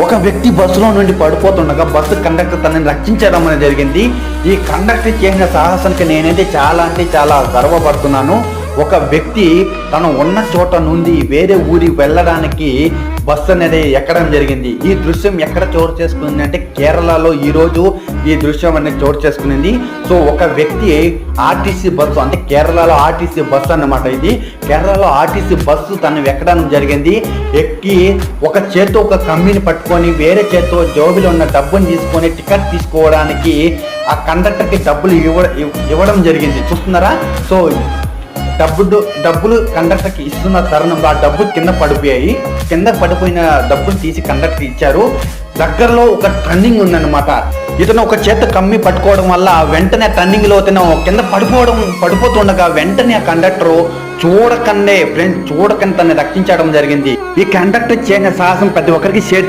ఒక వ్యక్తి బస్సులో నుండి పడిపోతుండగా బస్సు కండక్టర్ తనని రక్షించడం అనేది జరిగింది. ఈ కండక్టర్ చేసిన సాహసానికి నేనైతే చాలా గర్వపడుతున్నాను. ఒక వ్యక్తి తను ఉన్న చోట నుండి వేరే ఊరికి వెళ్ళడానికి బస్సు అనేది ఎక్కడం జరిగింది. ఈ దృశ్యం ఎక్కడ చోటు చేసుకుంది అంటే కేరళలో ఈరోజు ఈ దృశ్యం అనేది చోటు చేసుకునింది. సో ఒక వ్యక్తి ఆర్టీసీ బస్సు, అంటే కేరళలో ఆర్టీసీ బస్సు అన్నమాట. ఇది కేరళలో ఆర్టీసీ బస్సు తను ఎక్కడం జరిగింది. ఎక్కి ఒక చేత్తో ఒక కమ్మిని పట్టుకొని వేరే చేత్తో జోబిలో ఉన్న డబ్బుని తీసుకొని టికెట్ తీసుకోవడానికి ఆ కండక్టర్కి డబ్బులు ఇవ్వడం జరిగింది. చూస్తున్నారా? సో డబ్బులు కండక్టర్కి ఇస్తున్న తరుణంలో ఆ డబ్బు కింద పడిపోయిన డబ్బులు తీసి కండక్టర్ ఇచ్చారు. దగ్గరలో ఒక టర్నింగ్ ఉందన్నమాట. ఇతను ఒక చేత కమ్మి పట్టుకోవడం వల్ల వెంటనే టర్నింగ్ లో ఇతను కింద పడిపోతుండగా వెంటనే ఆ కండక్టర్ చూడకండి తనని రక్షించడం జరిగింది. ఈ కండక్టర్ చేసిన సాహసం ప్రతి ఒక్కరికి షేర్